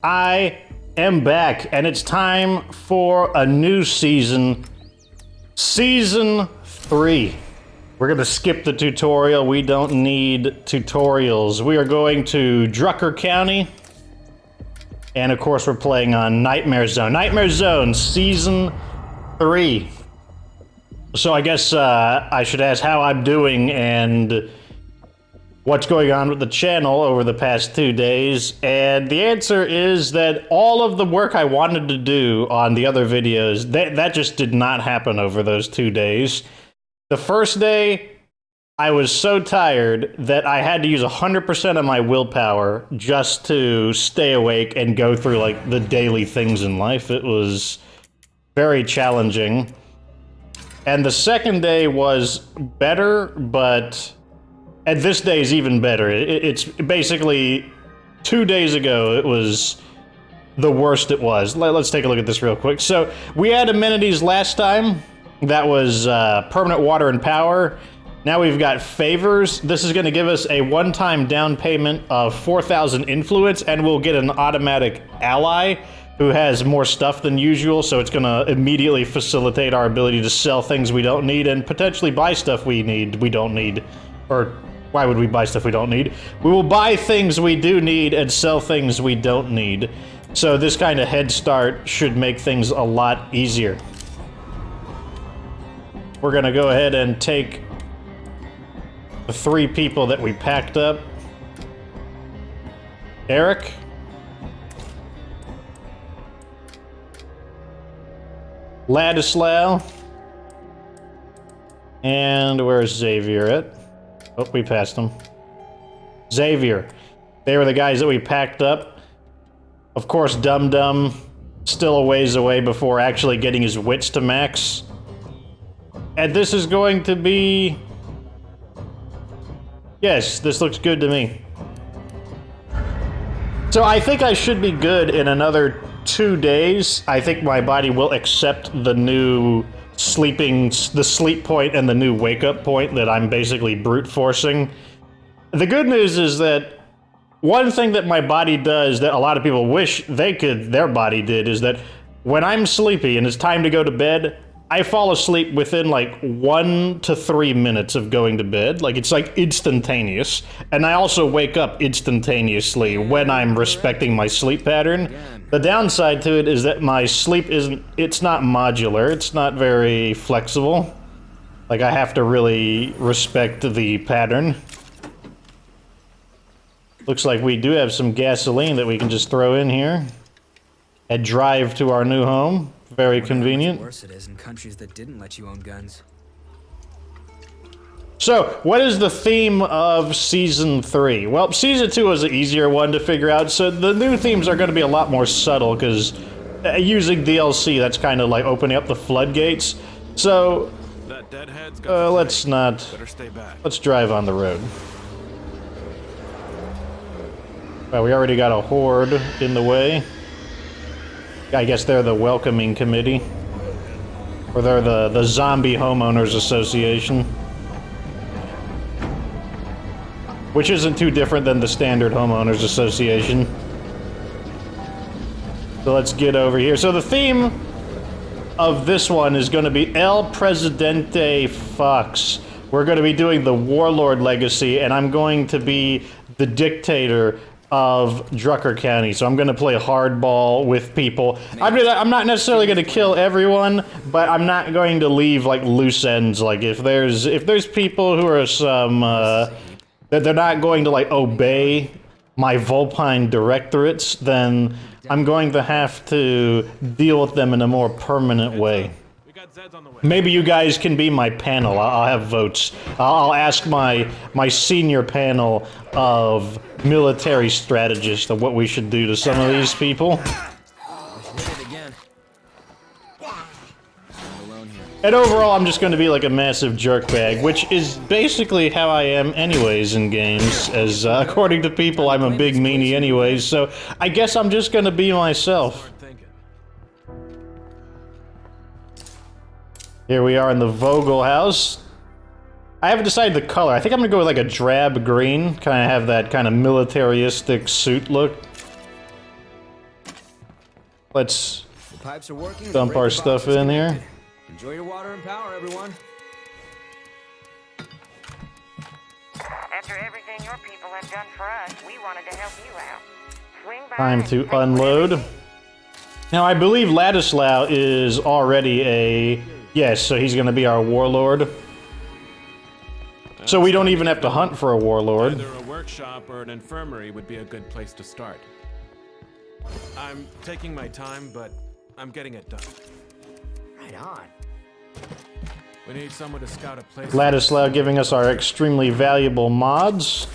I am back, and it's time for a new season. Season 3. We're gonna skip the tutorial. We don't need tutorials. We are going to Drucker County. And of course, we're playing on Nightmare Zone. Nightmare Zone, Season 3. So I guess I should ask how I'm doing and what's going on with the channel over the past 2 days. And the answer is that all of the work I wanted to do on the other videos, that just did not happen over those 2 days. The first day, I was so tired that I had to use 100% of my willpower just to stay awake and go through, like, the daily things in life. It was very challenging. And the second day was better, but... and this day is even better. It's basically 2 days ago, it was the worst it was. Let's take a look at this real quick. So, we had amenities last time. That was permanent water and power. Now we've got favors. This is going to give us a one-time down payment of 4,000 influence, and we'll get an automatic ally who has more stuff than usual, so it's going to immediately facilitate our ability to sell things we don't need and potentially buy stuff we don't need. Or, why would we buy stuff we don't need? We will buy things we do need and sell things we don't need. So this kind of head start should make things a lot easier. We're going to go ahead and take the 3 people that we packed up. Eric. Ladislaw. And where's Xavier at? Oh, we passed him. Xavier. They were the guys that we packed up. Of course, Dum Dum still a ways away before actually getting his wits to max. And this is going to be... yes, this looks good to me. So I think I should be good in another 2 days. I think my body will accept the new the sleep point and the new wake up point that I'm basically brute forcing. The good news is that one thing that my body does that a lot of people wish their body did is that when I'm sleepy and it's time to go to bed, I fall asleep within like 1 to 3 minutes of going to bed. Like, it's like instantaneous. And I also wake up instantaneously when I'm respecting my sleep pattern. The downside to it is that my sleep it's not modular. It's not very flexible. Like, I have to really respect the pattern. Looks like we do have some gasoline that we can just throw in here and drive to our new home. Very convenient. Worse it is in countries that didn't let you own guns. So, what is the theme of Season 3? Well, Season 2 was an easier one to figure out, so the new themes are going to be a lot more subtle, because using DLC, that's kind of like opening up the floodgates. So, let's drive on the road. Well, we already got a horde in the way. I guess they're the welcoming committee. Or they're the Zombie Homeowners Association. Which isn't too different than the standard Homeowners Association. So let's get over here. So the theme of this one is going to be El Presidente Fox. We're going to be doing the Warlord Legacy, and I'm going to be the dictator of Drucker County, so I'm gonna play hardball with people. I'm not necessarily gonna kill everyone, but I'm not going to leave like loose ends. Like if there's people who are some that they're not going to like obey my Vulpine directorates, then I'm going to have to deal with them in a more permanent way. Maybe you guys can be my panel. I'll have votes. I'll ask my senior panel of military strategists of what we should do to some of these people. And overall, I'm just going to be like a massive jerkbag, which is basically how I am anyways in games, as according to people, I'm a big meanie anyways, so I guess I'm just going to be myself. Here we are in the Vogel house. I haven't decided the color. I think I'm gonna go with like a drab green. Kind of have that kind of militaristic suit look. Let's The pipes are working. dump our stuff in here. Enjoy your water and power, everyone. After everything your people have done for us, we wanted to help you out. Swing by Time and to take unload. whatever Now, I believe Ladislaw is already a... Yes, so he's going to be our warlord. So we don't even have to hunt for a warlord. Either a workshop or an infirmary would be a good place to start. I'm taking my time, but I'm getting it done. Right on. We need someone to scout a place. Ladislaw giving us our extremely valuable mods.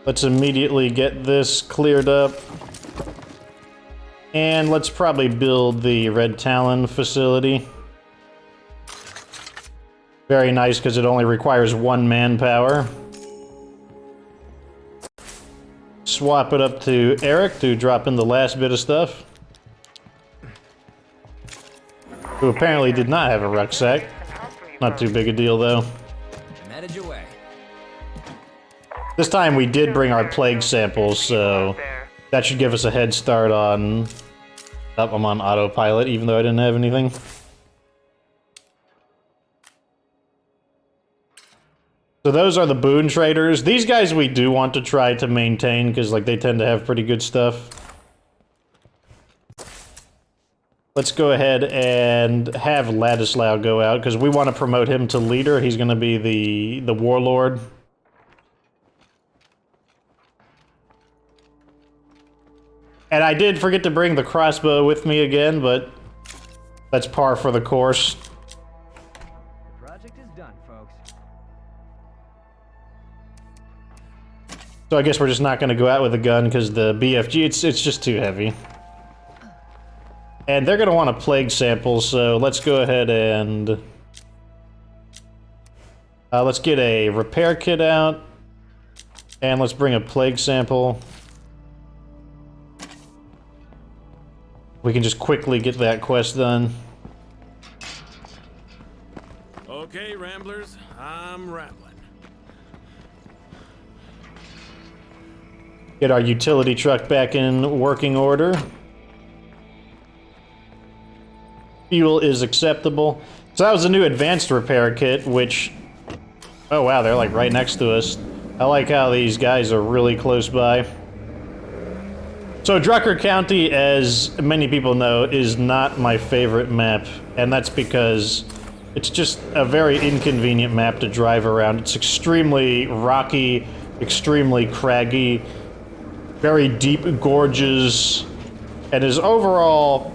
Let's immediately get this cleared up. And let's probably build the Red Talon facility. Very nice, because it only requires 1 manpower. Swap it up to Eric to drop in the last bit of stuff. Who apparently did not have a rucksack. Not too big a deal, though. I'm headed your way. This time we did bring our plague samples, so that should give us a head start on... Oh, I'm on autopilot, even though I didn't have anything. So those are the boon traders. These guys we do want to try to maintain, because like they tend to have pretty good stuff. Let's go ahead and have Ladislaw go out, because we want to promote him to leader. He's going to be the warlord. And I did forget to bring the crossbow with me again, but that's par for the course. The project is done, folks. So I guess we're just not going to go out with a gun, because the BFG, it's just too heavy. And they're going to want a plague sample, so let's go ahead and... let's get a repair kit out. And let's bring a plague sample. We can just quickly get that quest done. Okay, Ramblers, I'm rambling. Get our utility truck back in working order. Fuel is acceptable. So that was a new advanced repair kit, which... Oh wow, they're like right next to us. I like how these guys are really close by. So Drucker County, as many people know, is not my favorite map, and that's because it's just a very inconvenient map to drive around. It's extremely rocky, extremely craggy, very deep gorges, and is overall,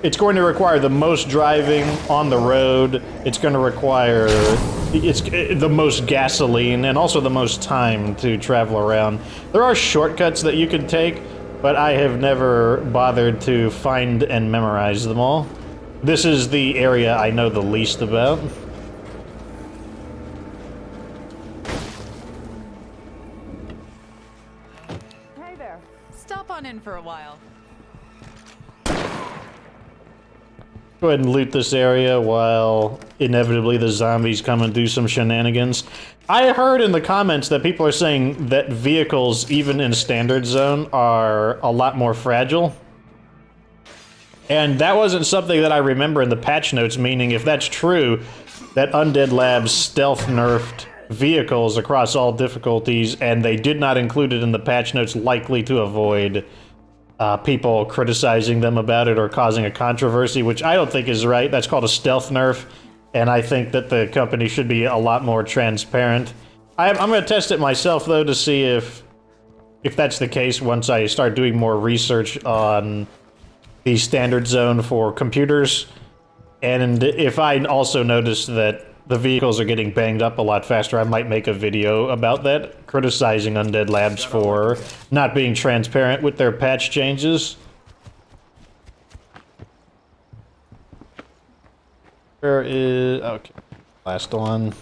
it's going to require the most driving on the road. It's going to require the most gasoline and also the most time to travel around. There are shortcuts that you can take, but I have never bothered to find and memorize them all. This is the area I know the least about. Hey there. Stop on in for a while. Go ahead and loot this area while inevitably the zombies come and do some shenanigans. I heard in the comments that people are saying that vehicles, even in Standard Zone, are a lot more fragile. And that wasn't something that I remember in the patch notes, meaning if that's true, that Undead Labs stealth nerfed vehicles across all difficulties, and they did not include it in the patch notes, likely to avoid people criticizing them about it or causing a controversy, which I don't think is right. That's called a stealth nerf, and I think that the company should be a lot more transparent. I'm going to test it myself, though, to see if that's the case once I start doing more research on the Standard Zone for computers. And if I also notice that the vehicles are getting banged up a lot faster, I might make a video about that, criticizing Undead Labs for not being transparent with their patch changes. Where is... okay. Last one.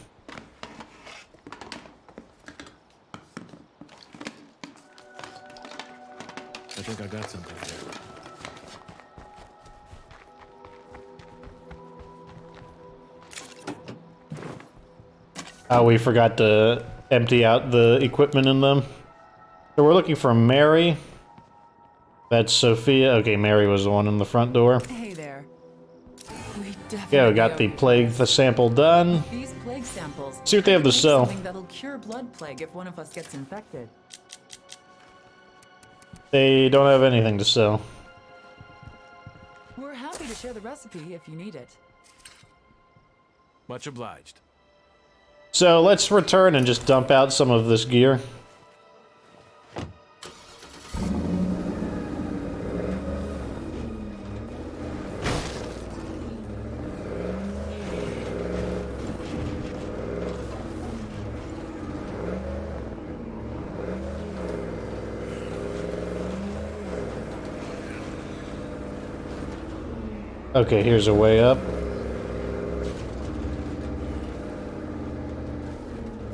I think I got something here. We forgot to empty out the equipment in them. So we're looking for Mary. That's Sophia. Okay, Mary was the one in the front door. Hey there. We definitely Yeah, we got the plague sample done. These plague samples. See what they have to make sell. Something that'll cure blood plague if one of us gets infected. They don't have anything to sell. We're happy to share the recipe if you need it. Much obliged. So let's return and just dump out some of this gear. Okay, here's a way up.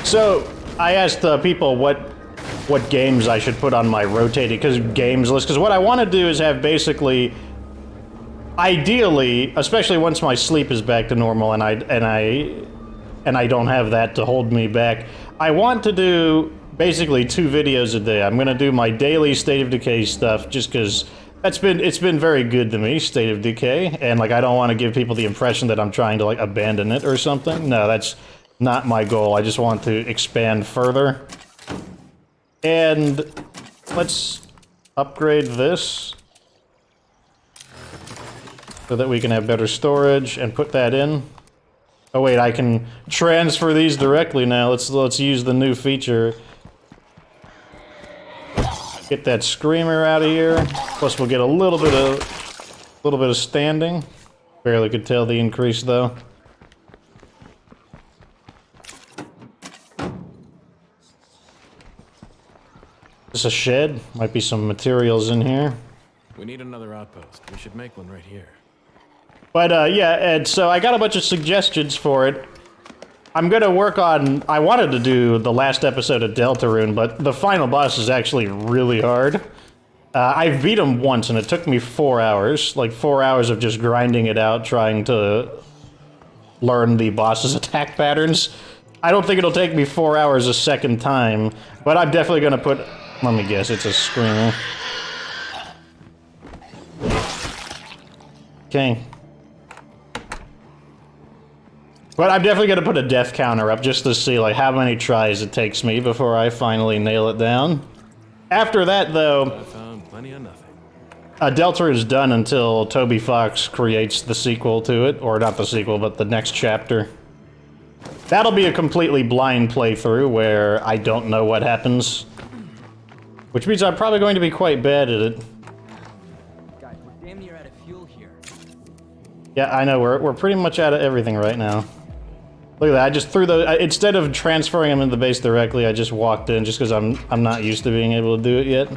So, I asked people what games I should put on my rotating games list, because what I want to do is have basically, ideally, especially once my sleep is back to normal and I don't have that to hold me back, I want to do basically 2 videos a day. I'm going to do my daily State of Decay stuff, just because it's been very good to me, State of Decay, and like I don't want to give people the impression that I'm trying to like abandon it or something. No, that's not my goal. I just want to expand further. And let's upgrade this so that we can have better storage and put that in. Oh wait, I can transfer these directly now. Let's use the new feature. Get that screamer out of here. Plus we'll get a little bit of standing. Barely could tell the increase though. This a shed? Might be some materials in here. We need another outpost. We should make one right here. But yeah, Ed, so I got a bunch of suggestions for it. I'm gonna work on... I wanted to do the last episode of Deltarune, but the final boss is actually really hard. I beat him once, and it took me 4 hours. Like, 4 hours of just grinding it out, trying to learn the boss's attack patterns. I don't think it'll take me 4 hours a second time, but I'm definitely gonna put... Let me guess, it's a screamer. Okay. But I'm definitely gonna put a death counter up just to see like how many tries it takes me before I finally nail it down. After that, though, I found plenty of nothing. Delta is done until Toby Fox creates the sequel to it, or not the sequel, but the next chapter. That'll be a completely blind playthrough where I don't know what happens, which means I'm probably going to be quite bad at it. Guys, we're damn near out of fuel here. Yeah, I know, we're pretty much out of everything right now. Look at that, I just threw instead of transferring them into the base directly, I just walked in just because I'm not used to being able to do it yet.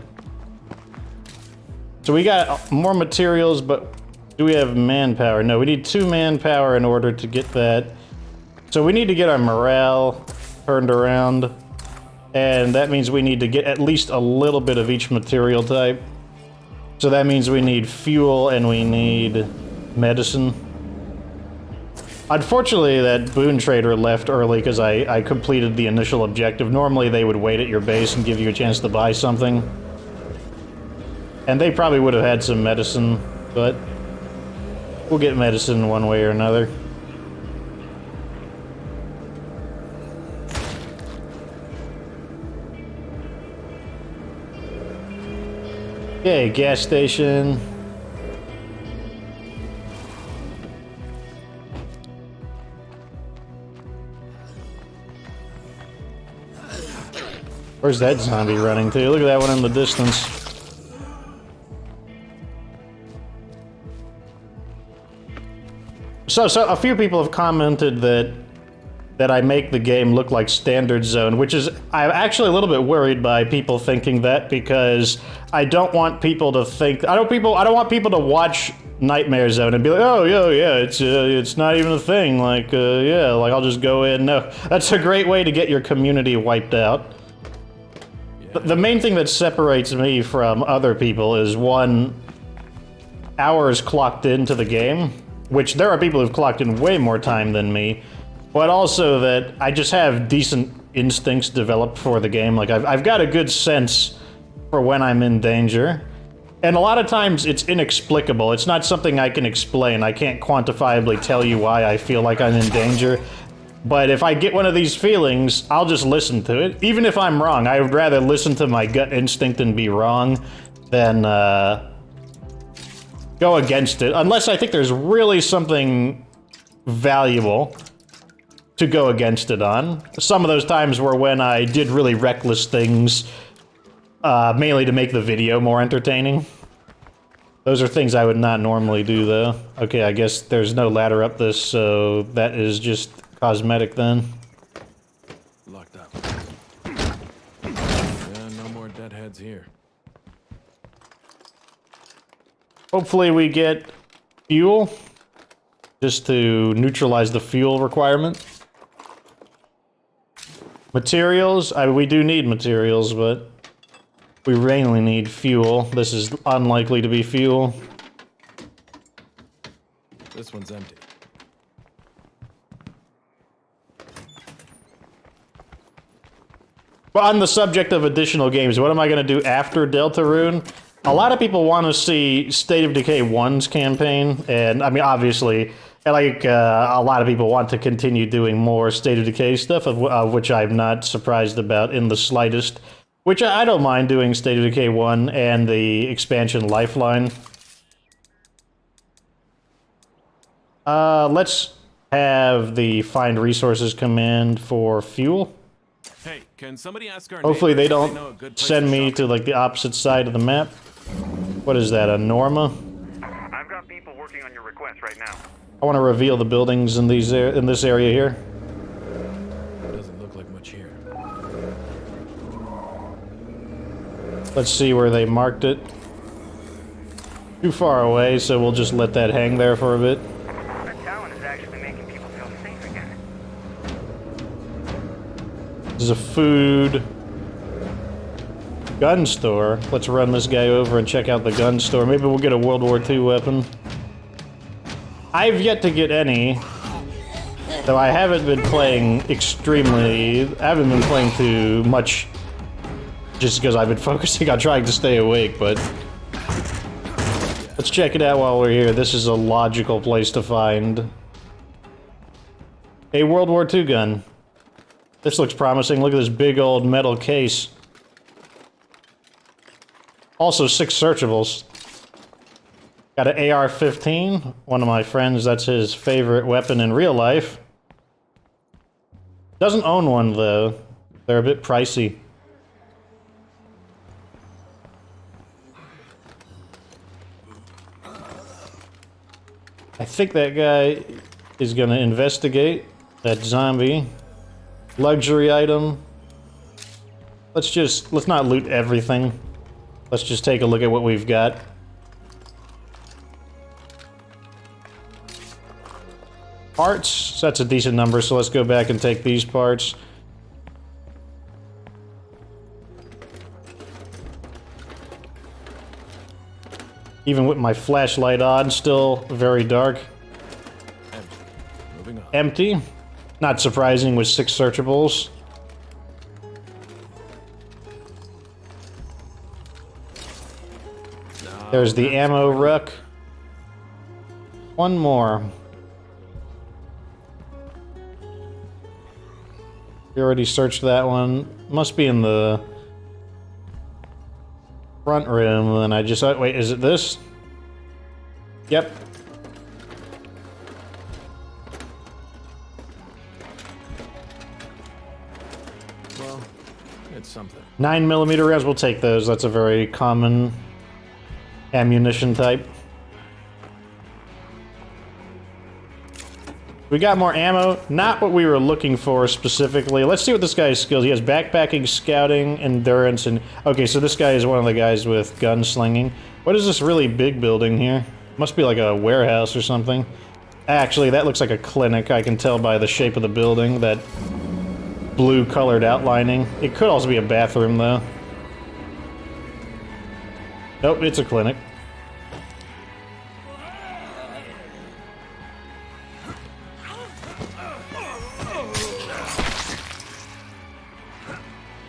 So we got more materials, but do we have manpower? No, we need 2 manpower in order to get that. So we need to get our morale turned around, and that means we need to get at least a little bit of each material type. So that means we need fuel and we need medicine. Unfortunately, that boon trader left early because I completed the initial objective. Normally they would wait at your base and give you a chance to buy something. And they probably would have had some medicine, but we'll get medicine one way or another. Okay, gas station. Where's that zombie running to? Look at that one in the distance. So a few people have commented that I make the game look like Standard Zone, which is, I'm actually a little bit worried by people thinking that, because I don't want people to think, I don't want people to watch Nightmare Zone and be like, oh yeah, it's not even a thing, like yeah, like I'll just go in. No, that's a great way to get your community wiped out. The main thing that separates me from other people is, 1, hours clocked into the game, which there are people who've clocked in way more time than me, but also that I just have decent instincts developed for the game. Like, I've got a good sense for when I'm in danger, And a lot of times it's inexplicable. It's not something I can explain. I can't quantifiably tell you why I feel like I'm in danger. But if I get one of these feelings, I'll just listen to it. Even if I'm wrong, I would rather listen to my gut instinct and be wrong than go against it. Unless I think there's really something valuable to go against it on. Some of those times were when I did really reckless things, mainly to make the video more entertaining. Those are things I would not normally do, though. Okay, I guess there's no ladder up this, so that is just cosmetic then. Locked up. Yeah, no more deadheads here. Hopefully we get fuel, just to neutralize the fuel requirement. Materials, we do need materials, but we mainly need fuel. This is unlikely to be fuel. This one's empty. But on the subject of additional games, what am I going to do after Deltarune? A lot of people want to see State of Decay 1's campaign, and I mean, obviously, like, a lot of people want to continue doing more State of Decay stuff, of which I'm not surprised about in the slightest. Which I don't mind doing State of Decay 1 and the expansion Lifeline. Let's have the Find Resources command for fuel. Hey, can somebody ask our Hopefully they neighbors if don't know a good place send to me shop? to, like, the opposite side of the map. What is that, a Norma? I've got people working on your request right now. I want to reveal the buildings in these in this area here. Doesn't look like much here. Let's see where they marked it. Too far away, so we'll just let that hang there for a bit. That talent is actually making people feel safe again. There's a food gun store. Let's run this guy over and check out the gun store. Maybe we'll get a World War II weapon. I've yet to get any, though I haven't been playing I haven't been playing too much just because I've been focusing on trying to stay awake, but let's check it out while we're here. This is a logical place to find a World War II gun. This looks promising. Look at this big old metal case. Also 6 searchables. Got an AR-15. One of my friends, that's his favorite weapon in real life. Doesn't own one, though. They're a bit pricey. I think that guy is gonna investigate that zombie. Luxury item. Let's not loot everything. Let's just take a look at what we've got. Parts, that's a decent number, so let's go back and take these parts. Even with my flashlight on, still very dark. Empty. Moving on. Empty. Not surprising with 6 searchables. There's the ammo ruck. One more. We already searched that one. Must be in the front room. Then I just... wait, is it this? Yep. Well, it's something. 9mm rounds, we'll take those. That's a very common ammunition type. We got more ammo. Not what we were looking for specifically. Let's see what this guy's skills. He has backpacking, scouting, endurance, and... okay, so this guy is one of the guys with gunslinging. What is this really big building here? Must be like a warehouse or something. Actually, that looks like a clinic. I can tell by the shape of the building, that blue-colored outlining. It could also be a bathroom, though. Nope, it's a clinic.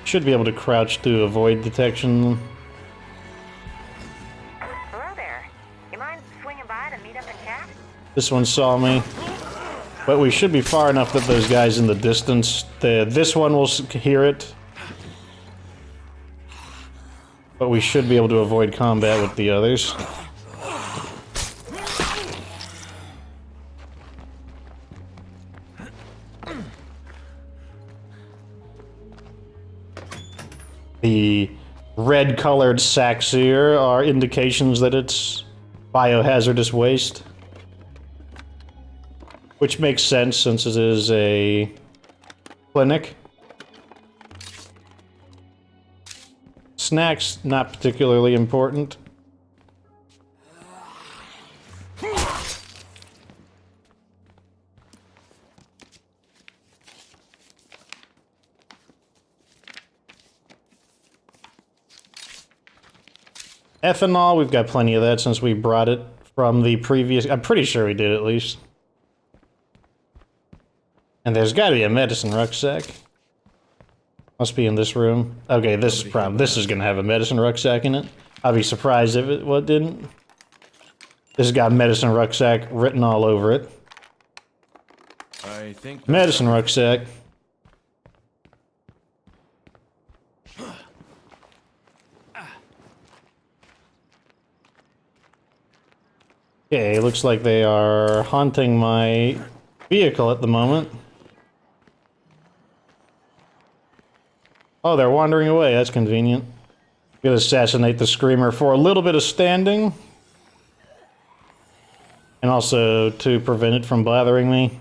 Should be able to crouch to avoid detection. swinging by to meet up and chat? This one saw me. But we should be far enough that those guys in the distance, this one will hear it. But we should be able to avoid combat with the others. The red-colored sacks here are indications that it's biohazardous waste. Which makes sense since it is a clinic. Snacks, not particularly important. Ethanol, we've got plenty of that since we brought it from the previous... I'm pretty sure we did at least. And there's got to be a medicine rucksack. Must be in this room. Okay, this is going to have a medicine rucksack in it. I'd be surprised if it didn't. This has got medicine rucksack written all over it. I think Medicine rucksack. Okay, looks like they are haunting my vehicle at the moment. Oh, they're wandering away. That's convenient. Gonna assassinate the screamer for a little bit of standing. And also to prevent it from bothering me.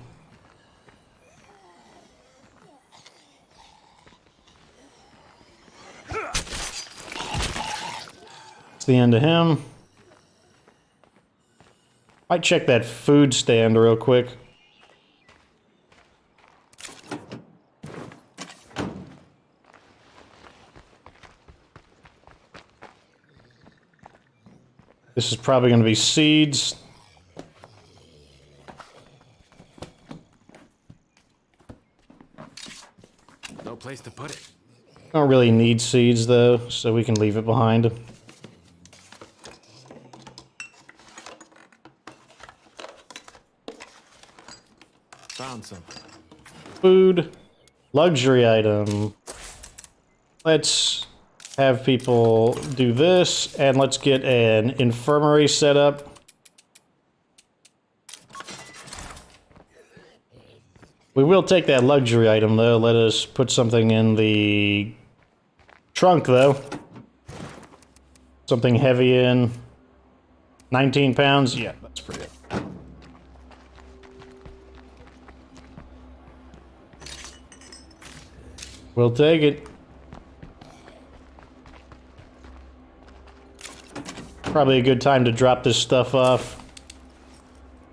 It's the end of him. Might check that food stand real quick. This is probably going to be seeds. no place to put it. Don't really need seeds though, so we can leave it behind. Found something. Food. Luxury item. Let's have people do this, and let's get an infirmary set up. We will take that luxury item, though. Let us put something in the trunk, though. Something heavy in. 19 pounds? Yeah, that's pretty good. We'll take it. Probably a good time to drop this stuff off.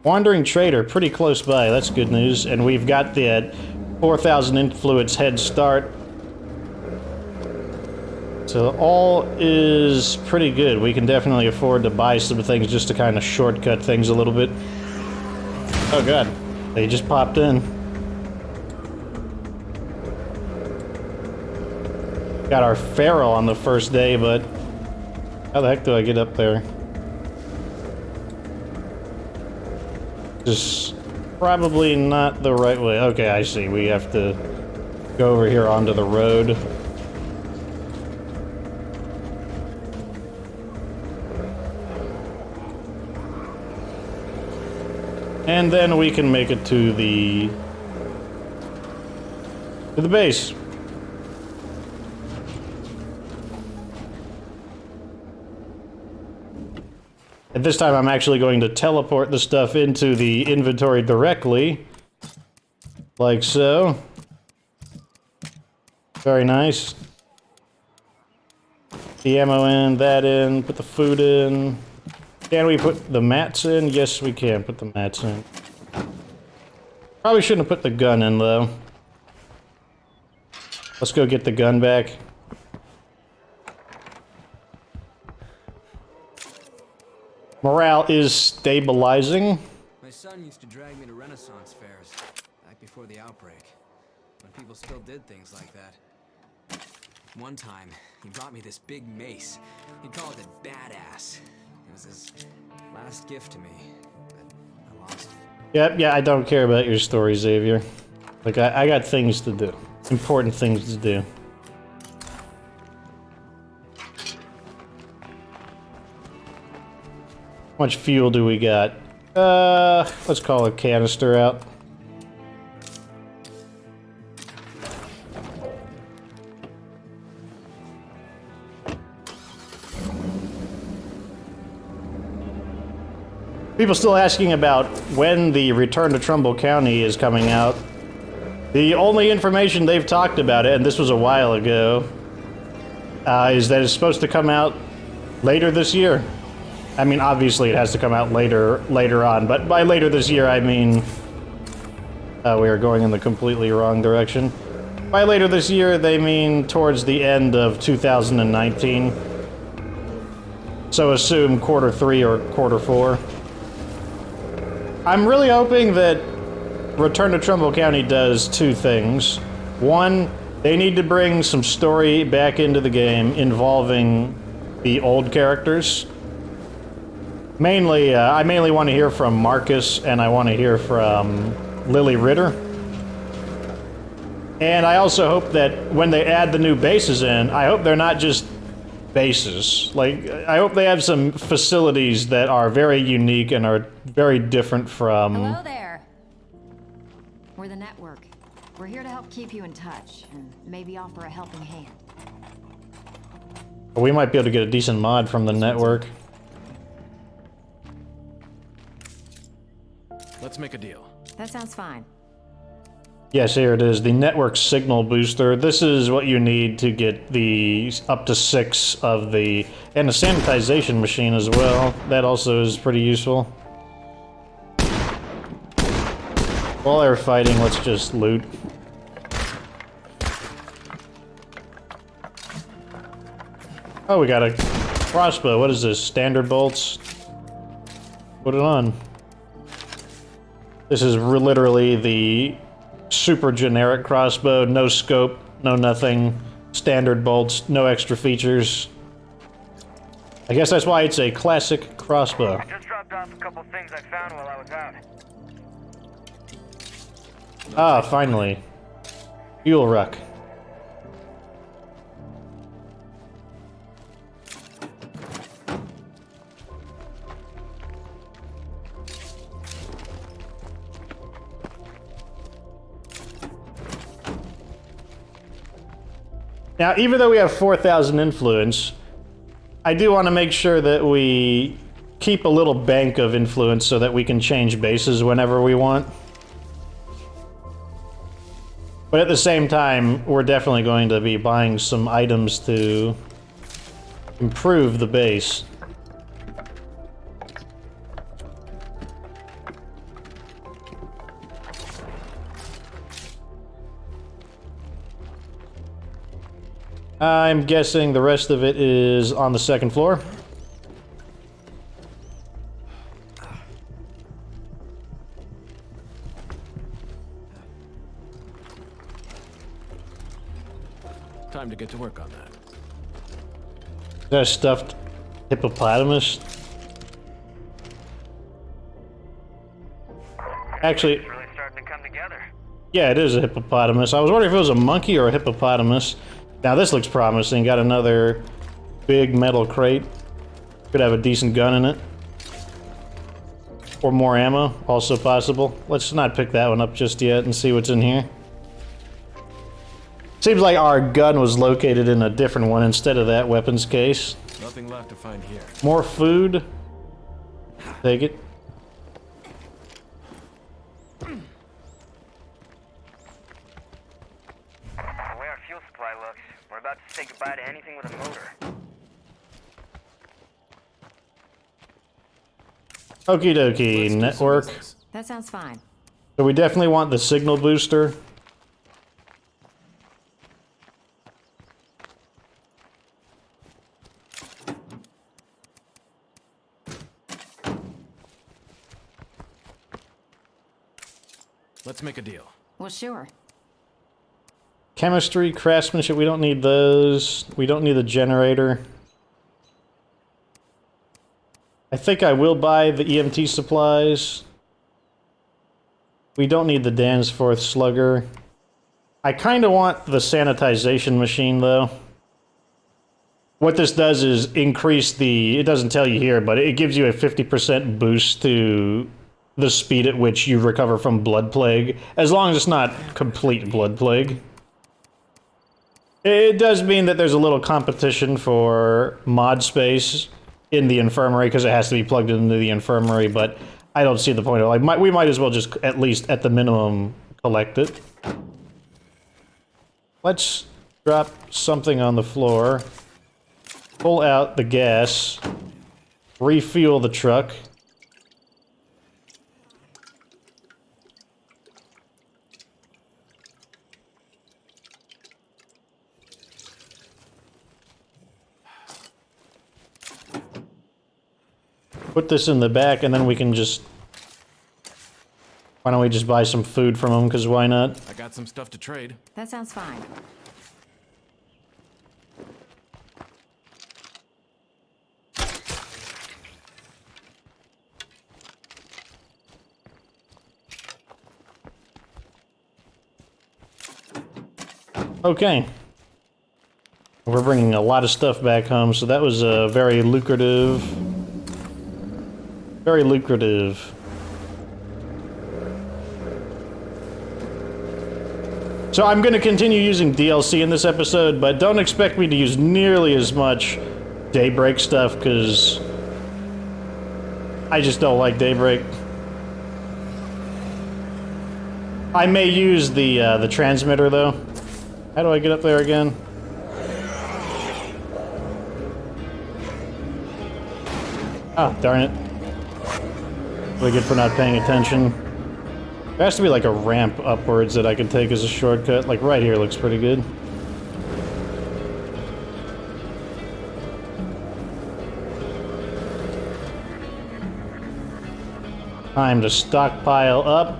Wandering Trader, pretty close by. That's good news. And we've got the 4,000 influence head start. So all is pretty good. We can definitely afford to buy some things just to kind of shortcut things a little bit. Oh god, they just popped in. Got our feral on the first day, but how the heck do I get up there? Just probably not the right way. Okay, I see. We have to go over here onto the road. And then we can make it to the base. At this time, I'm actually going to teleport the stuff into the inventory directly. Like so. Very nice. The ammo in, that in, put the food in. Can we put the mats in? Yes, we can put the mats in. Probably shouldn't have put the gun in, though. Let's go get the gun back. Morale is stabilizing. My son used to drag me to Renaissance fairs back before the outbreak, when people still did things like that. One time, he brought me this big mace. He called it Badass. It was his Last gift to me, but I lost it. Yep, yeah, I don't care about your story, Xavier. Like, I got things to do. Important things to do. How much fuel do we got? Let's call a canister out. People still asking about when the Return to Trumbull County is coming out. The only information they've talked about it, and this was a while ago, is that it's supposed to come out later this year. I mean, obviously it has to come out later on, but by later this year, I mean... we are going in the completely wrong direction. By later this year, they mean towards the end of 2019. So assume quarter 3 or quarter 4. I'm really hoping that Return to Trumbull County does 2 things. One, they need to bring some story back into the game involving the old characters. Mainly, I mainly want to hear from Marcus, and I want to hear from Lily Ritter. And I also hope that when they add the new bases in, I hope they're not just bases. Like, I hope they have some facilities that are very unique and are very different from... Hello there. We're the network. We're here to help keep you in touch, and maybe offer a helping hand. We might be able to get a decent mod from the network. Let's make a deal. That sounds fine. Yes, here it is, the network signal booster. This is what you need to get the up to 6 of the... and a sanitization machine as well. That also is pretty useful. While they're fighting, let's just loot. Oh, we got a crossbow. What is this? Standard bolts? Put it on. This is literally the super generic crossbow. No scope, no nothing. Standard bolts, no extra features. I guess that's why it's a classic crossbow. I just dropped off a couple things I found while I was out. Ah, finally. Fuel ruck. Now, even though we have 4,000 influence, I do want to make sure that we keep a little bank of influence so that we can change bases whenever we want. But at the same time, we're definitely going to be buying some items to improve the base. I'm guessing the rest of it is on the second floor. Time to get to work on that. Is that a stuffed hippopotamus? Actually, It's really starting to come together. yeah, it is a hippopotamus. I was wondering if it was a monkey or a hippopotamus. Now this looks promising. Got another big metal crate. Could have a decent gun in it. Or more ammo, also possible. Let's not pick that one up just yet and see what's in here. Seems like our gun was located in a different one instead of that weapons case. Nothing left to find here. More food. Take it. The way our fuel supply looks, we're about to say goodbye to anything with a motor. Okie dokie, Let's do some network. business. That sounds fine. So we definitely want the signal booster. Let's make a deal. Well, sure. Chemistry, craftsmanship, we don't need those. We don't need the generator. I think I will buy the EMT supplies. We don't need the Danforth Slugger. I kind of want the sanitization machine, though. What this does is increase the... It doesn't tell you here, but it gives you a 50% boost to the speed at which you recover from Blood Plague, as long as it's not complete Blood Plague. It does mean that there's a little competition for mod space in the infirmary, because it has to be plugged into the infirmary, but I don't see the point of it. Like, we might as well just, at least at the minimum, collect it. Let's drop something on the floor. Pull out the gas. Refuel the truck. Put this in the back, and then we can just... Why don't we just buy some food from them, because why not? I got some stuff to trade. That sounds fine. Okay. We're bringing a lot of stuff back home, so that was very lucrative. Very lucrative. So I'm going to continue using DLC in this episode, but don't expect me to use nearly as much Daybreak stuff, because I just don't like Daybreak. I may use the transmitter, though. How do I get up there again? Oh, darn it. Really good for not paying attention. There has to be like a ramp upwards that I can take as a shortcut. Like right here looks pretty good. Time to stockpile up.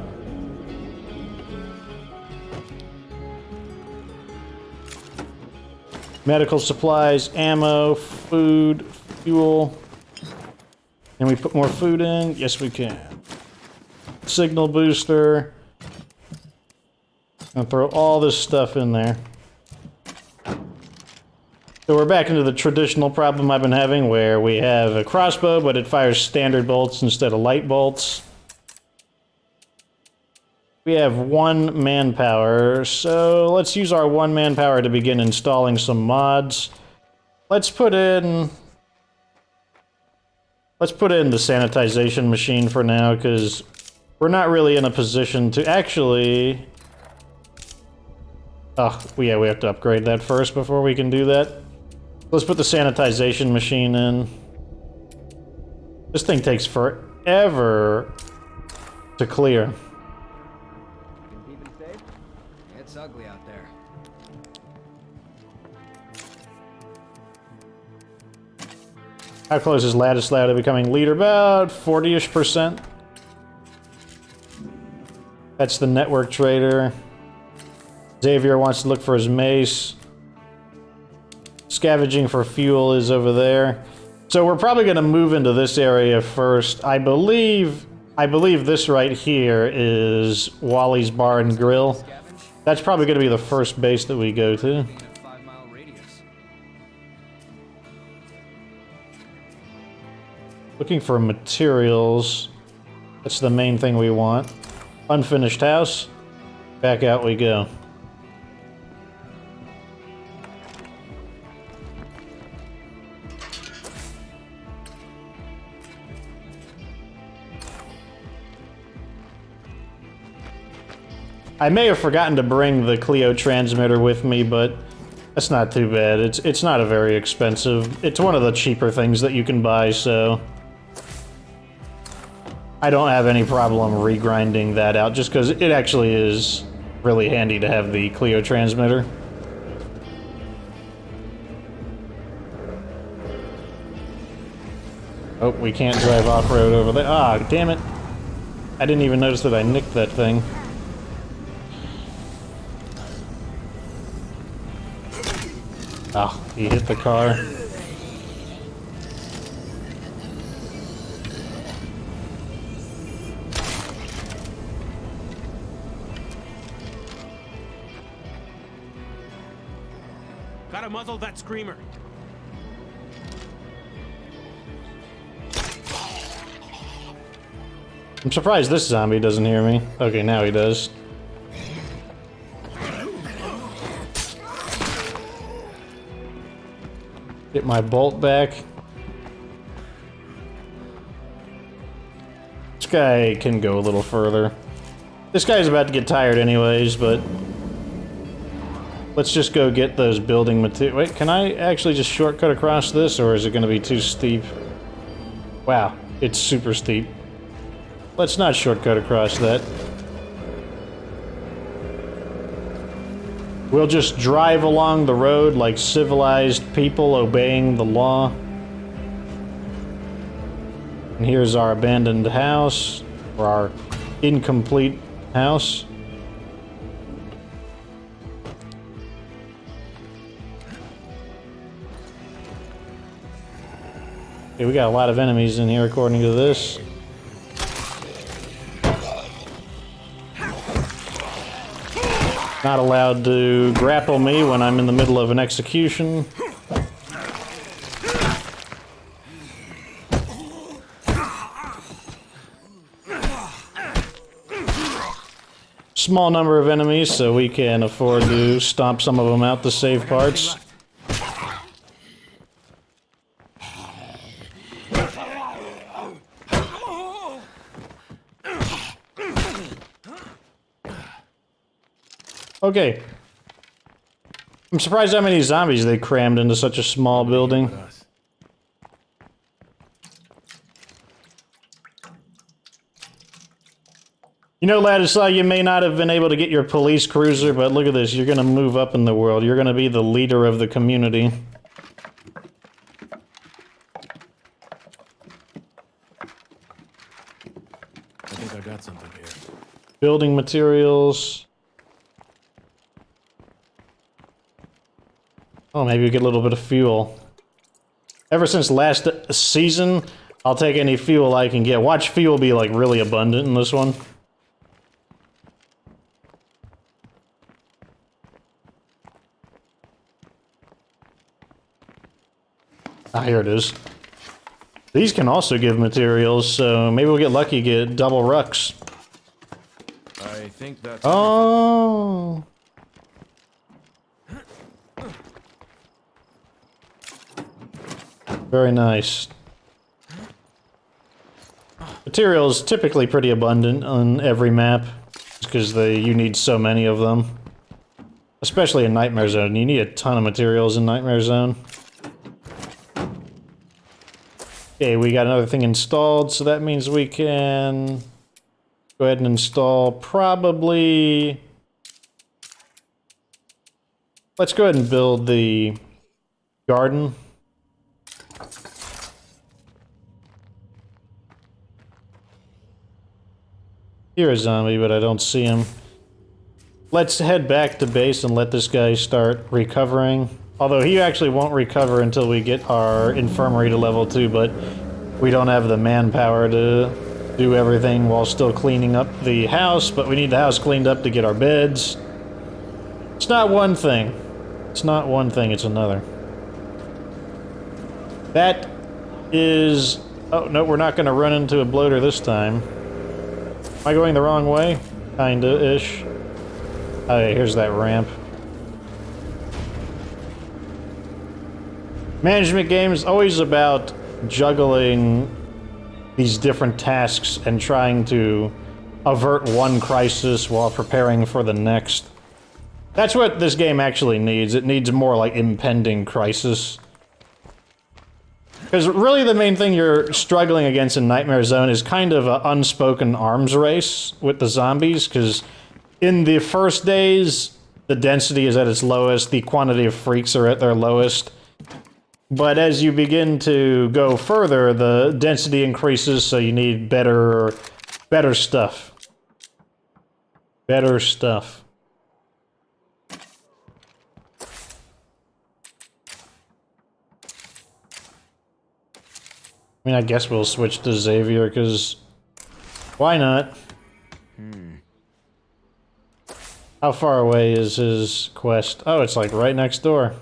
Medical supplies, ammo, food, fuel. Can we put more food in? Yes, we can. Signal booster. And throw all this stuff in there. So we're back into the traditional problem I've been having, where we have a crossbow, but it fires standard bolts instead of light bolts. We have 1 manpower, so let's use our 1 manpower to begin installing some mods. Let's put in the sanitization machine for now, because we're not really in a position to actually... Oh, yeah, we have to upgrade that first before we can do that. Let's put the sanitization machine in. This thing takes forever to clear. Keeping safe? It's ugly out there. How close is Ladislaw to becoming leader? About 40-ish%. That's the network trader. Xavier wants to look for his mace. Scavenging for fuel is over there. So we're probably going to move into this area first. I believe this right here is Wally's Bar and Grill. That's probably going to be the first base that we go to. 5-mile radius. Looking for materials. That's the main thing we want. Unfinished house. Back out we go. I may have forgotten to bring the Clio transmitter with me, but that's not too bad. It's not a very expensive... It's one of the cheaper things that you can buy, so... I don't have any problem regrinding that out, just because it actually is really handy to have the Clio transmitter. Oh, we can't drive off-road over there. Ah, damn it. I didn't even notice that I nicked that thing. Oh, he hit the car. Gotta muzzle that screamer. I'm surprised this zombie doesn't hear me. Okay, now he does. Get my bolt back. This guy can go a little further. This guy's about to get tired anyways, but let's just go get those building materials. Wait, can I actually just shortcut across this, or is it going to be too steep? Wow, it's super steep. Let's not shortcut across that. We'll just drive along the road like civilized people obeying the law. And here's our abandoned house, or our incomplete house. Okay, we got a lot of enemies in here according to this. Not allowed to grapple me when I'm in the middle of an execution. Small number of enemies, so we can afford to stomp some of them out to save parts. Okay. I'm surprised how many zombies they crammed into such a small building. You know, Ladislaw, you may not have been able to get your police cruiser, but look at this. You're gonna move up in the world. You're gonna be the leader of the community. I think I got something here. Building materials. Oh, maybe we get a little bit of fuel. Ever since last season, I'll take any fuel I can get. Watch fuel be, like, really abundant in this one. Ah, here it is. These can also give materials, so maybe we'll get lucky, get double rucks. I think that's... Oh! Very nice. Materials typically pretty abundant on every map, because you need so many of them. Especially in Nightmare Zone, you need a ton of materials in Nightmare Zone. Okay, we got another thing installed, so that means we can go ahead and install probably... Let's go ahead and build the garden. Hear a zombie, but I don't see him. Let's head back to base and let this guy start recovering. Although he actually won't recover until we get our infirmary to level 2, but we don't have the manpower to do everything while still cleaning up the house, but we need the house cleaned up to get our beds. It's not one thing. It's not one thing, it's another. That is... Oh, no, we're not going to run into a bloater this time. Am I going the wrong way? Kinda-ish. Okay, here's that ramp. Management game is always about juggling these different tasks and trying to avert one crisis while preparing for the next. That's what this game actually needs. It needs more like impending crisis. Because really the main thing you're struggling against in Nightmare Zone is kind of an unspoken arms race with the zombies, because in the first days, the density is at its lowest, the quantity of freaks are at their lowest. But as you begin to go further, the density increases, so you need better stuff. Better stuff. I mean, I guess we'll switch to Xavier, because why not? How far away is his quest? Oh, it's like right next door.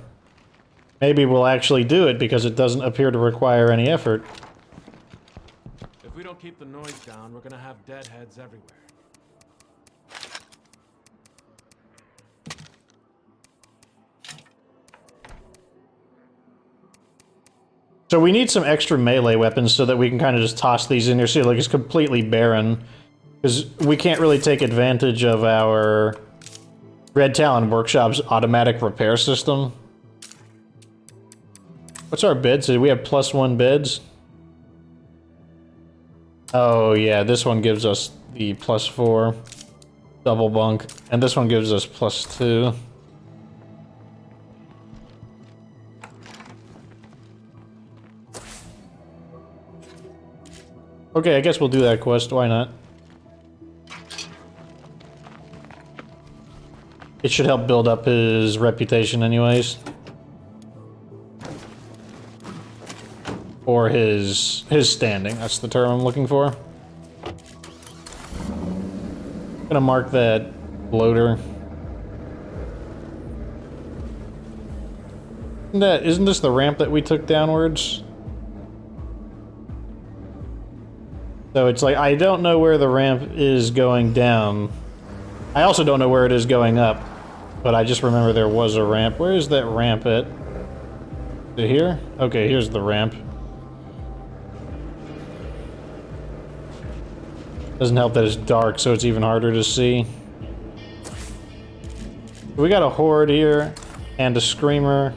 Maybe we'll actually do it because it doesn't appear to require any effort. If we don't keep the noise down, we're gonna have deadheads everywhere. So we need some extra melee weapons so that we can kind of just toss these in here. See, like, it's completely barren. Because we can't really take advantage of our Red Talon Workshop's automatic repair system. What's our beds? Do we have +1 beds? Oh yeah, this one gives us the +4 double bunk. And this one gives us +2. Okay, I guess we'll do that quest, why not? It should help build up his reputation anyways. Or his standing, that's the term I'm looking for. Gonna mark that bloater. Isn't this the ramp that we took downwards? So it's like, I don't know where the ramp is going down. I also don't know where it is going up. But I just remember there was a ramp. Where is that ramp at? Is it here? Okay, here's the ramp. Doesn't help that it's dark, so it's even harder to see. We got a horde here, and a screamer.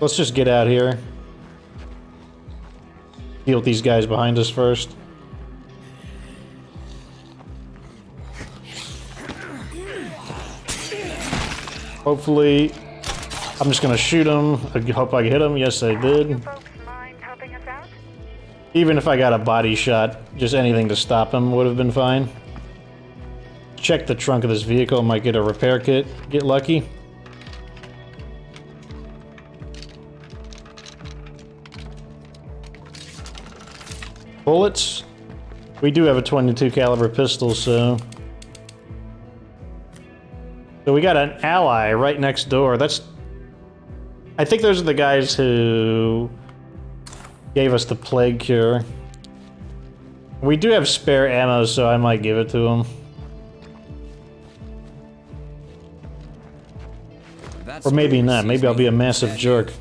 Let's just get out here. Deal with these guys behind us first. Hopefully, I'm just gonna shoot him. I hope I hit him. Yes, I did. You folks mind helping us out? Even if I got a body shot, just anything to stop him would have been fine. Check the trunk of this vehicle. Might get a repair kit. Get lucky. Bullets. We do have a 22 caliber pistol, so... So we got an ally right next door. That's... I think those are the guys who gave us the plague cure. We do have spare ammo, so I might give it to them. Or maybe not. Maybe I'll be a massive jerk.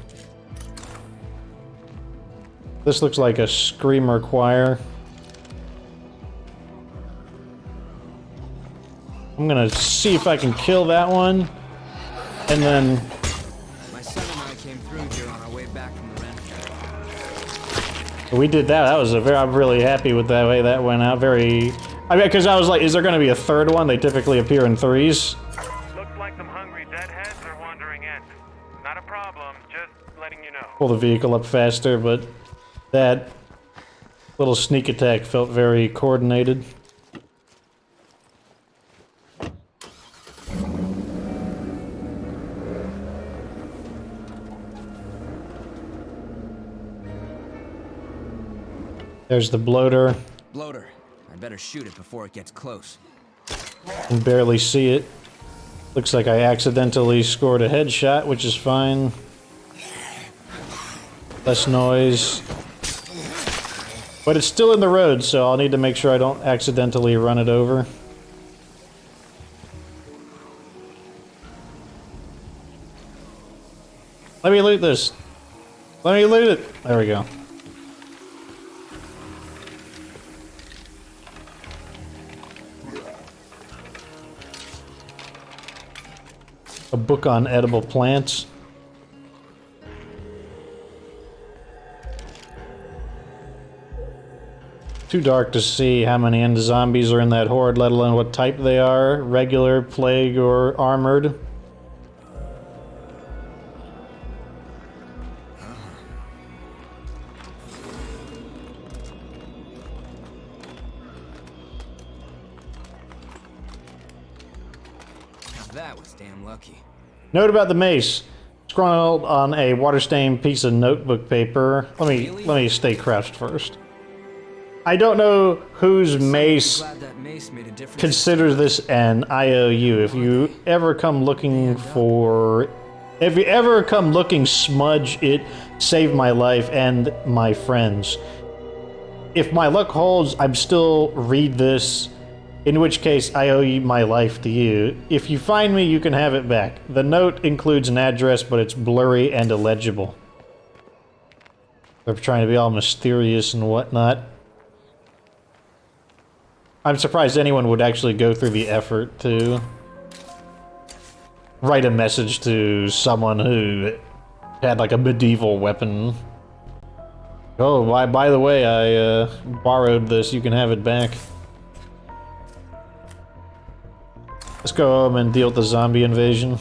This looks like a screamer choir. I'm gonna see if I can kill that one, and then... My son and I came through here on our way back from the rent fair. We did that. That was a very... I'm really happy with the way that went out. Very... I mean, because I was like, is there gonna be a third one? They typically appear in threes. Looks like some hungry deadheads are wandering in. Not a problem, just letting you know. Pull the vehicle up faster, but that little sneak attack felt very coordinated. There's the bloater. Bloater. I better shoot it before it gets close. Can barely see it. Looks like I accidentally scored a headshot, which is fine. Less noise. But it's still in the road, so I'll need to make sure I don't accidentally run it over. Let me loot this. Let me loot it. There we go. A book on edible plants. Too dark to see how many end zombies are in that horde, let alone what type they are. Regular, plague, or armored. That was damn lucky. Note about the mace. Scrawled on a water-stained piece of notebook paper. Let me stay crouched first. I don't know whose mace Glad that mace made a difference. considers this an IOU. If you ever come looking for If you ever come looking smudge, it saved my life and my friends. If my luck holds, I'm still read this, in which case I owe you my life to you. If you find me, you can have it back. The note includes an address, but it's blurry and illegible. They're trying to be all mysterious and whatnot. I'm surprised anyone would actually go through the effort to write a message to someone who had like a medieval weapon. Oh, by the way, I borrowed this. You can have it back. Let's go home and deal with the zombie invasion.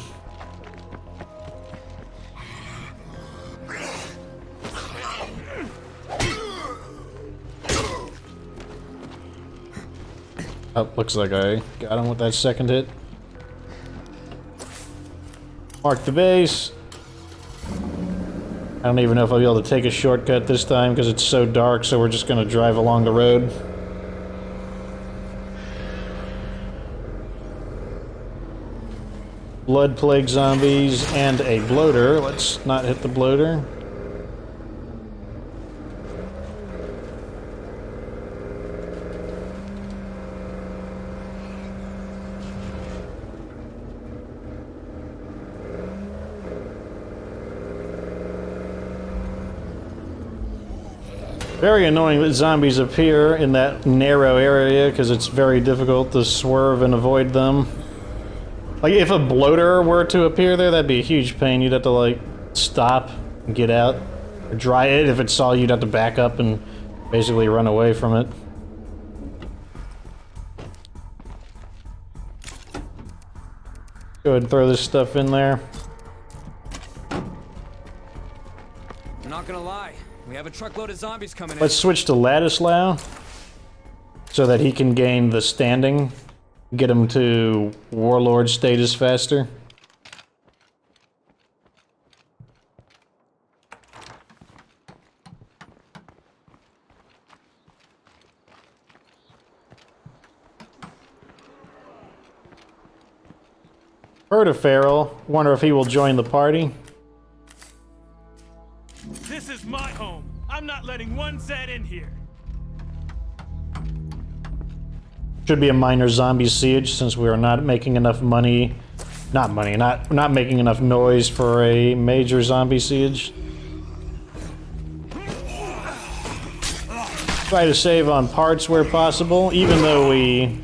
Oh, looks like I got him with that second hit. Mark the base. I don't even know if I'll be able to take a shortcut this time because it's so dark, so we're just gonna drive along the road. Blood plague zombies and a bloater. Let's not hit the bloater. Very annoying that zombies appear in that narrow area because it's very difficult to swerve and avoid them. Like, if a bloater were to appear there, that'd be a huge pain. You'd have to, like, stop and get out. Or dry it. If it saw you, you'd have to back up and basically run away from it. Go ahead and throw this stuff in there. I'm not gonna lie. We have a truckload of zombies coming in. Let's switch to Ladislaw so that he can gain the standing. Get him to warlord status faster. Heard of Farrell. Wonder if he will join the party. This is my home. I'm not letting one Zed in here. Should be a minor zombie siege since we are not making enough money. Not making enough noise for a major zombie siege. Try to save on parts where possible, even though we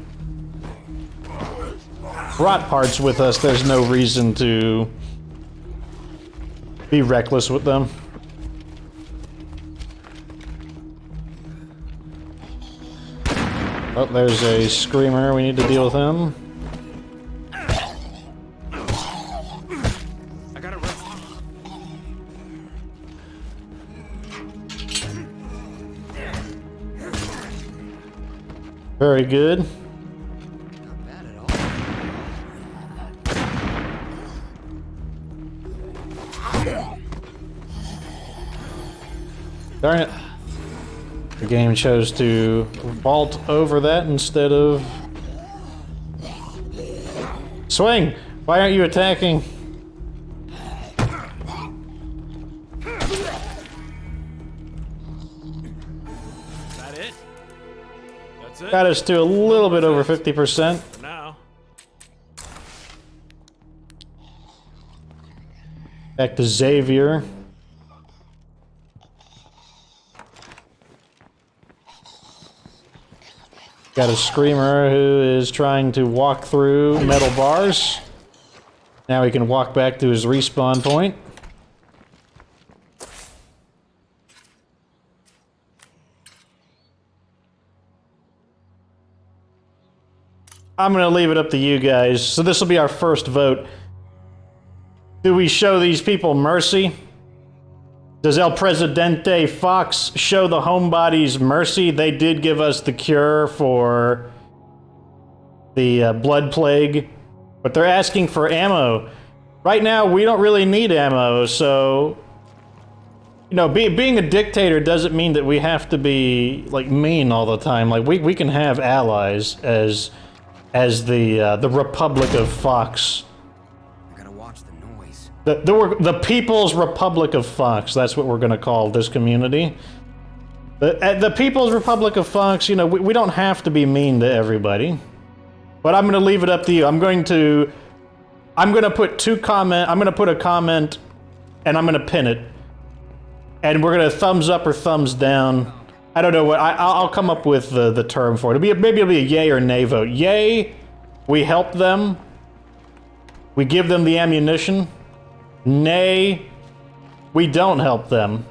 brought parts with us, there's no reason to be reckless with them. Oh, there's a screamer. We need to deal with him. I gotta rest. Very good. Not bad at all. Darn it. The game chose to vault over that instead of... Swing! Why aren't you attacking? Is that it? That's it? Got us to a little bit over 50%. For now. Back to Xavier. Got a screamer who is trying to walk through metal bars. Now he can walk back to his respawn point. I'm gonna leave it up to you guys. So this will be our first vote. Do we show these people mercy? Does El Presidente Fox show the homebodies mercy? They did give us the cure for the blood plague, but they're asking for ammo. Right now, we don't really need ammo, so... You know, being a dictator doesn't mean that we have to be, like, mean all the time. Like, we can have allies as the Republic of Fox. I gotta watch the noise. The People's Republic of Fox. That's what we're going to call this community. The People's Republic of Fox, you know, we don't have to be mean to everybody. But I'm going to leave it up to you. I'm going to put a comment and I'm going to pin it. And we're going to thumbs up or thumbs down. I don't know what, I'll come up with the term for it. Maybe it'll be a yay or nay vote. Yay, we help them. We give them the ammunition. Nay, we don't help them.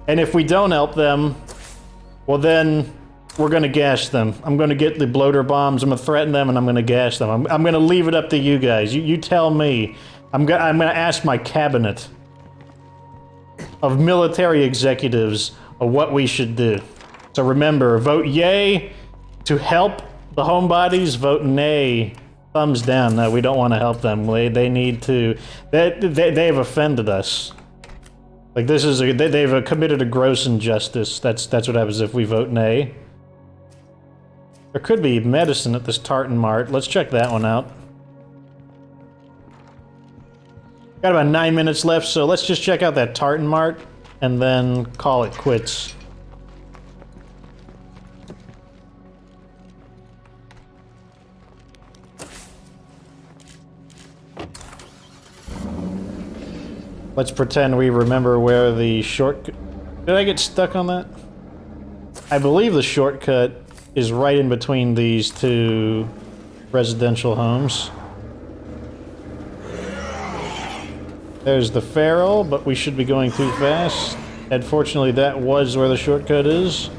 And if we don't help them, well then, we're gonna gash them. I'm gonna get the bloater bombs, I'm gonna threaten them, and I'm gonna gash them. I'm gonna leave it up to you guys. You tell me. I'm gonna ask my cabinet of military executives of what we should do. So remember, vote yay to help the homebodies, vote nay, thumbs down. No, we don't want to help them. They need to, they've offended us. Like this is, they've committed a gross injustice. That's what happens if we vote nay. There could be medicine at this Tartan Mart. Let's check that one out. Got about 9 minutes left, so let's just check out that Tartan Mart and then call it quits. Let's pretend we remember where the shortcut... Did I get stuck on that? I believe the shortcut is right in between these two residential homes. There's the Feral, but we should be going too fast. Unfortunately, that was where the shortcut is.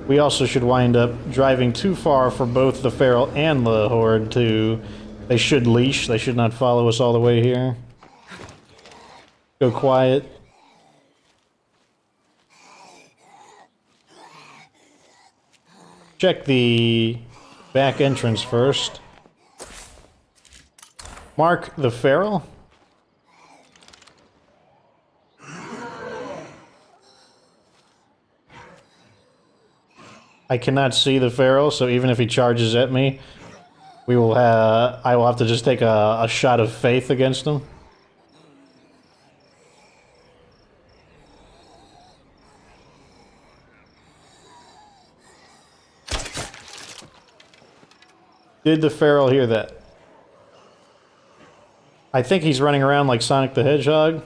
We also should wind up driving too far for both the Feral and the Horde to... They should leash. They should not follow us all the way here. Go quiet. Check the back entrance first. Mark the Feral. I cannot see the Feral, so even if he charges at me, I will have to just take a shot of faith against him. Did the Feral hear that? I think he's running around like Sonic the Hedgehog.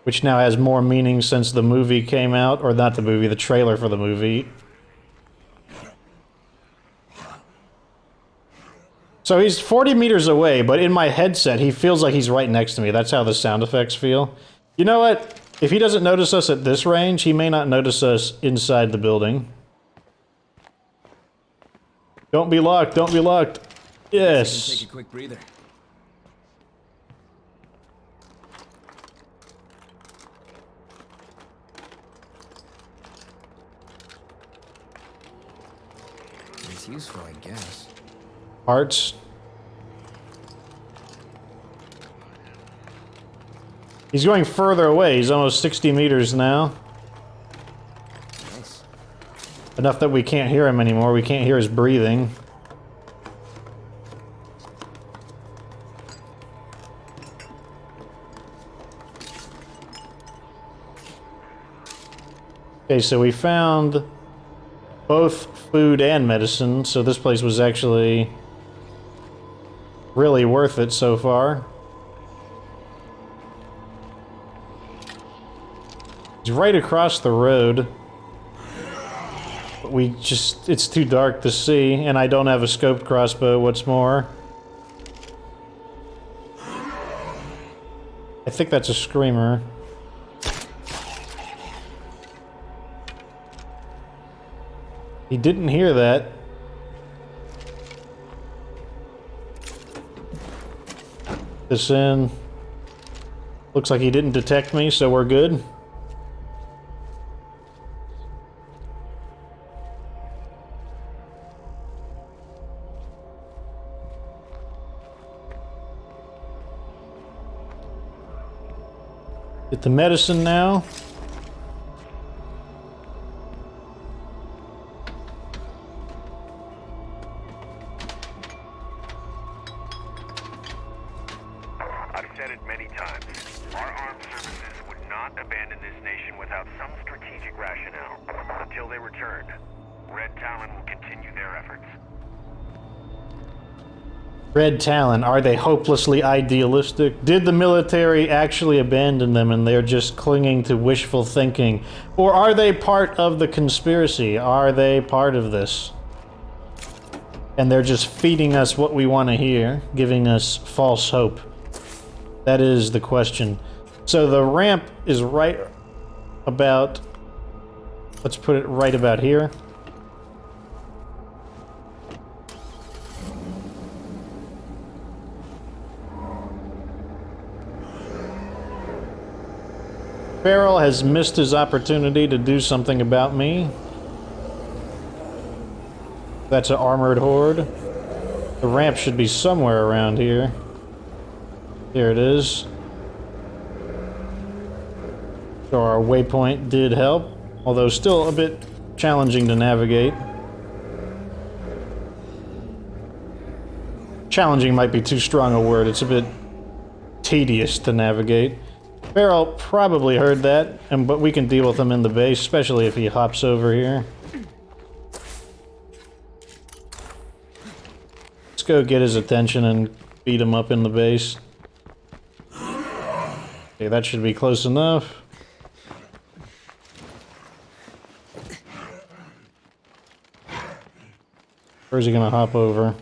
Which now has more meaning since the movie came out. Or not the movie, the trailer for the movie. So he's 40 meters away, but in my headset, he feels like he's right next to me. That's how the sound effects feel. You know what? If he doesn't notice us at this range, he may not notice us inside the building. Don't be locked, don't be locked. Yes. Take a quick breather. It's useful, I guess. Parts. He's going further away. He's almost 60 meters now. Nice. Enough that we can't hear him anymore. We can't hear his breathing. Okay, so we found both food and medicine, so this place was actually really worth it so far. He's right across the road. But it's too dark to see, and I don't have a scoped crossbow, what's more. I think that's a screamer. He didn't hear that. This in. Looks like he didn't detect me, so we're good. Get the medicine now. said it many times. Our armed services would not abandon this nation without some strategic rationale. Until they return, Red Talon will continue their efforts. Red Talon, are they hopelessly idealistic? Did the military actually abandon them and they're just clinging to wishful thinking? Or are they part of the conspiracy? Are they part of this? And they're just feeding us what we want to hear, giving us false hope. That is the question. So the ramp is right about... Let's put it right about here. Farrell has missed his opportunity to do something about me. That's an armored horde. The ramp should be somewhere around here. Here it is. So our waypoint did help, although still a bit challenging to navigate. Challenging might be too strong a word. It's a bit tedious to navigate. Farrell probably heard that, but we can deal with him in the base, especially if he hops over here. Let's go get his attention and beat him up in the base. Okay, that should be close enough. Where's he gonna hop over?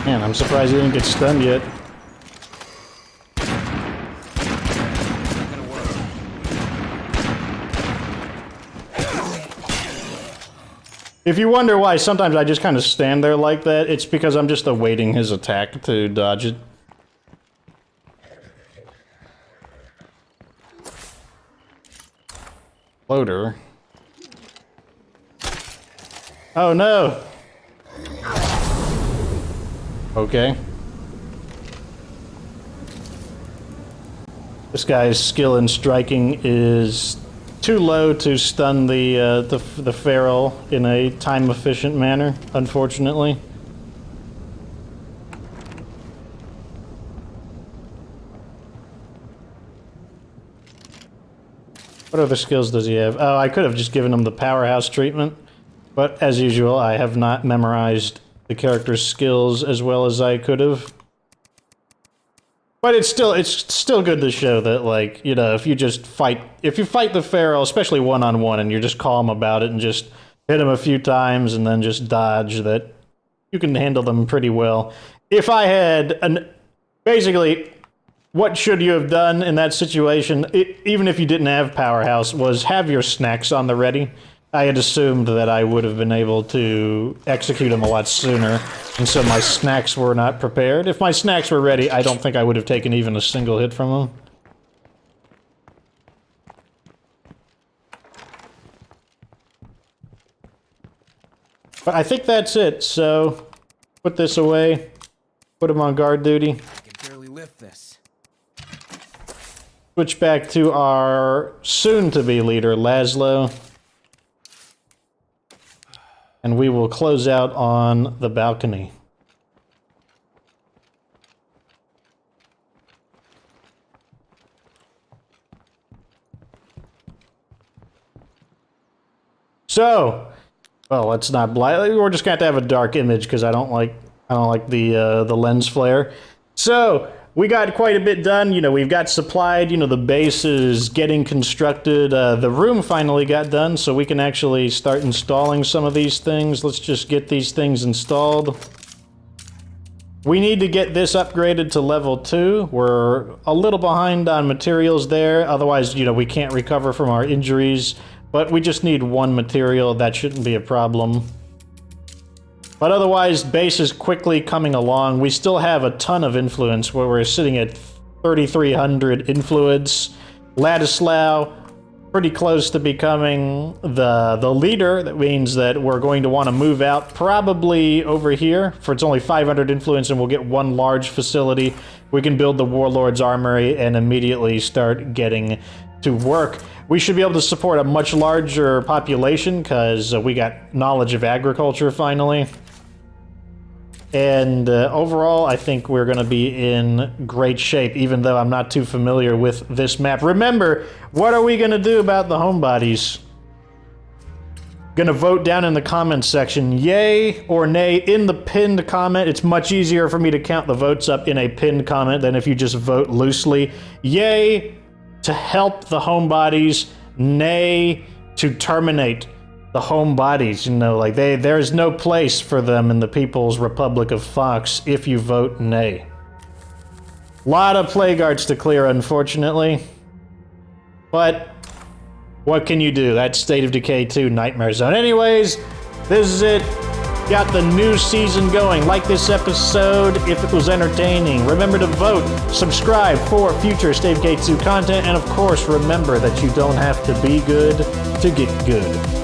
Man, I'm surprised he didn't get stunned yet. If you wonder why sometimes I just kind of stand there like that, it's because I'm just awaiting his attack to dodge it. Loader. Oh no! Okay. This guy's skill in striking is too low to stun the feral in a time-efficient manner, unfortunately. What other skills does he have? Oh, I could have just given him the powerhouse treatment, but as usual, I have not memorized the character's skills as well as I could have. But it's still good to show that, like, you know, if you fight the feral, especially one-on-one, and you're just calm about it and just hit him a few times and then just dodge, that you can handle them pretty well. If I had basically, what should you have done in that situation, even if you didn't have powerhouse, was have your snacks on the ready. I had assumed that I would have been able to execute him a lot sooner, and so my snacks were not prepared. If my snacks were ready, I don't think I would have taken even a single hit from him. But I think that's it, so put this away, put him on guard duty. I can barely lift this. Switch back to our soon-to-be leader, Laszlo. And we will close out on the balcony. So, well, let's not blind. We're just going to have a dark image because I don't like the lens flare. So, we got quite a bit done. You know, we've got supplied. You know, the base is getting constructed. The room finally got done, so we can actually start installing some of these things. Let's just get these things installed. We need to get this upgraded to level 2. We're a little behind on materials there. Otherwise, you know, we can't recover from our injuries. But we just need one material. That shouldn't be a problem. But otherwise, base is quickly coming along. We still have a ton of influence, where we're sitting at 3,300 influence. Ladislaw, pretty close to becoming the leader. That means that we're going to want to move out probably over here, for it's only 500 influence and we'll get one large facility. We can build the Warlord's Armory and immediately start getting to work. We should be able to support a much larger population because we got knowledge of agriculture finally. And overall, I think we're going to be in great shape, even though I'm not too familiar with this map. Remember, what are we going to do about the homebodies? Going to vote down in the comments section, yay or nay, in the pinned comment. It's much easier for me to count the votes up in a pinned comment than if you just vote loosely. Yay to help the homebodies, nay to terminate the homebodies. You know, like there's no place for them in the People's Republic of Fox if you vote nay. Lot of plague arts to clear, unfortunately. But what can you do? That's State of Decay 2 Nightmare Zone. Anyways, this is it. Got the new season going. Like this episode if it was entertaining. Remember to vote, subscribe for future State of Decay 2 content, and of course remember that you don't have to be good to get good.